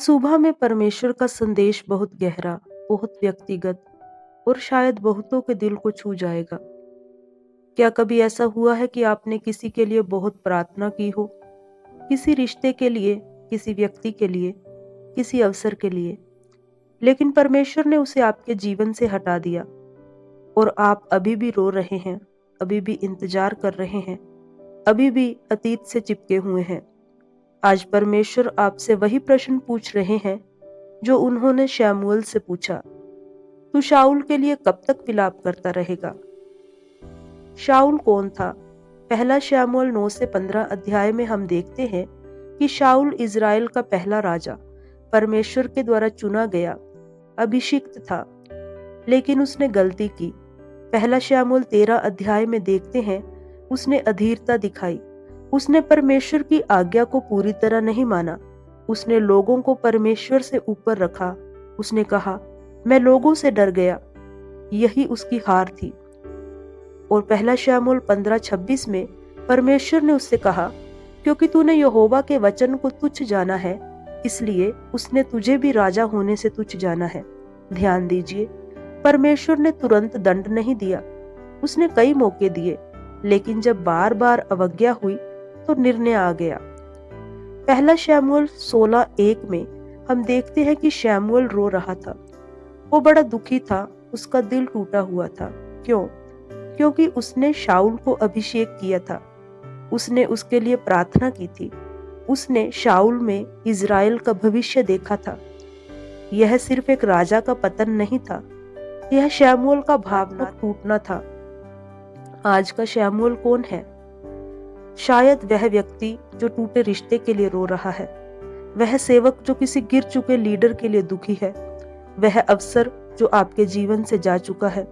सुबह में परमेश्वर का संदेश बहुत गहरा, बहुत व्यक्तिगत और शायद बहुतों के दिल को छू जाएगा। क्या कभी ऐसा हुआ है कि आपने किसी के लिए बहुत प्रार्थना की हो, किसी रिश्ते के लिए, किसी व्यक्ति के लिए, किसी अवसर के लिए, लेकिन परमेश्वर ने उसे आपके जीवन से हटा दिया और आप अभी भी रो रहे हैं, अभी भी इंतजार कर रहे हैं, अभी भी अतीत से चिपके हुए हैं। आज परमेश्वर आपसे वही प्रश्न पूछ रहे हैं जो उन्होंने शमूएल से पूछा, तू शाऊल के लिए कब तक विलाप करता रहेगा? शाऊल कौन था? पहला शमूएल 9 से 15 अध्याय में हम देखते हैं कि शाऊल इज़राइल का पहला राजा, परमेश्वर के द्वारा चुना गया, अभिषिक्त था, लेकिन उसने गलती की। पहला शमूएल 13 अध्याय में देखते हैं उसने अधीरता दिखाई, उसने परमेश्वर की आज्ञा को पूरी तरह नहीं माना, उसने लोगों को परमेश्वर से ऊपर रखा, उसने कहा मैं लोगों से डर गया। यही उसकी हार थी। और पहला शमूएल 15:26 में परमेश्वर ने उससे कहा, क्योंकि तूने यहोवा के वचन को तुच्छ जाना है, इसलिए उसने तुझे भी राजा होने से तुच्छ जाना है। ध्यान दीजिए, परमेश्वर ने तुरंत दंड नहीं दिया, उसने कई मौके दिए, लेकिन जब बार बार अवज्ञा हुई तो निर्णय आ गया। पहला शमूएल 16:1 में हम देखते हैं कि शमूएल रो रहा था, वो बड़ा दुखी था, उसका दिल टूटा हुआ था। क्यों? क्योंकि उसने शाऊल को अभिषेक किया था, उसने उसके लिए प्रार्थना की थी, उसने शाऊल में इज़राइल का भविष्य देखा था। यह सिर्फ एक राजा का पतन नहीं था, यह शमूएल का भावनात्मक टूटना था। आज का शमूएल कौन है? शायद वह व्यक्ति जो टूटे रिश्ते के लिए रो रहा है, वह सेवक जो किसी गिर चुके लीडर के लिए दुखी है, वह अवसर जो आपके जीवन से जा चुका है।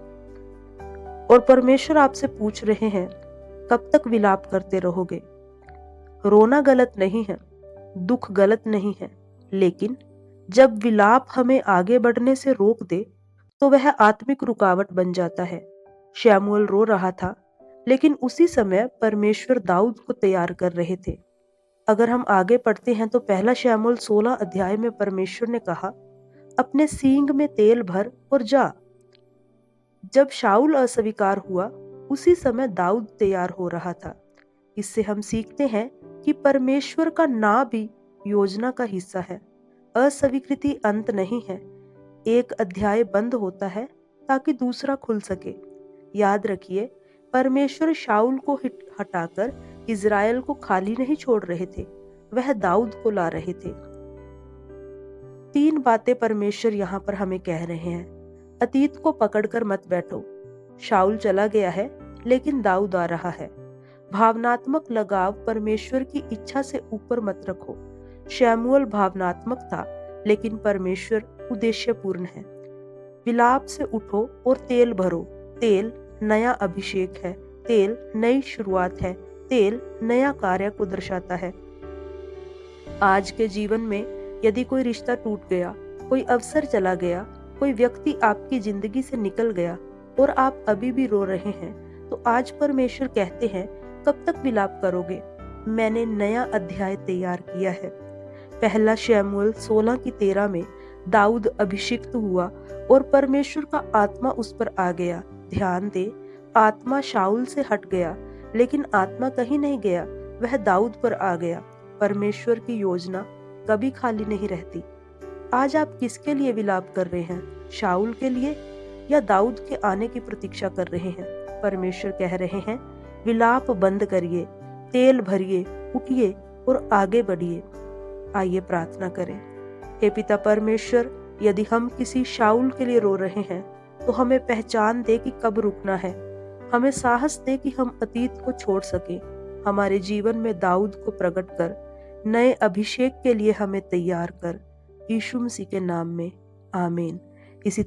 और परमेश्वर आपसे पूछ रहे हैं, कब तक विलाप करते रहोगे? रोना गलत नहीं है, दुख गलत नहीं है, लेकिन जब विलाप हमें आगे बढ़ने से रोक दे तो वह आत्मिक रुकावट बन जाता है। शमूएल रो रहा था, लेकिन उसी समय परमेश्वर दाऊद को तैयार कर रहे थे। अगर हम आगे पढ़ते हैं तो पहला शमूएल 16 अध्याय में परमेश्वर ने कहा, अपने सींग में तेल भर और जा। जब शाऊल अस्वीकार हुआ, उसी समय दाऊद तैयार हो रहा था। इससे हम सीखते हैं कि परमेश्वर का ना भी योजना का हिस्सा है। अस्वीकृति अंत नहीं है, एक अध्याय बंद होता है ताकि दूसरा खुल सके। याद रखिए, परमेश्वर शाऊल को हटाकर इज़राइल को खाली नहीं छोड़ रहे थे, वह दाऊद को ला रहे थे। 3 बातें परमेश्वर यहाँ पर हमें कह रहे हैं। अतीत को पकड़कर मत बैठो, शाऊल चला गया है लेकिन दाऊद आ रहा है। भावनात्मक लगाव परमेश्वर की इच्छा से ऊपर मत रखो। शमूएल भावनात्मक था, लेकिन परमेश्वर उद्देश्यपूर्ण है। विलाप से उठो और तेल भरो। तेल नया अभिषेक है, तेल नई शुरुआत है, तेल नया कार्य को दर्शाता है। आज के जीवन में यदि कोई रिश्ता टूट गया, कोई अवसर चला गया, कोई व्यक्ति आपकी जिंदगी से निकल गया और आप अभी भी रो रहे हैं, तो आज परमेश्वर कहते हैं, कब तक विलाप करोगे? मैंने नया अध्याय तैयार किया है। पहला शमूएल 16:13 में दाऊद अभिषिक्त हुआ और परमेश्वर का आत्मा उस पर आ गया। ध्यान दे, आत्मा शाऊल से हट गया, लेकिन आत्मा कहीं नहीं गया, वह दाऊद पर आ गया। परमेश्वर की योजना कभी खाली नहीं रहती। आज आप किसके लिए विलाप कर रहे हैं? शाऊल के लिए या दाऊद के आने की प्रतीक्षा कर रहे हैं? परमेश्वर कह रहे हैं, विलाप बंद करिए, तेल भरिए, उठिए और आगे बढ़िए। आइए प्रार्थना करें। हे पिता परमेश्वर, यदि हम किसी शाऊल के लिए रो रहे हैं तो हमें पहचान दे कि कब रुकना है, हमें साहस दे कि हम अतीत को छोड़ सकें, हमारे जीवन में दाऊद को प्रकट कर, नए अभिषेक के लिए हमें तैयार कर। यीशु मसीह के नाम में आमीन। इसी तरह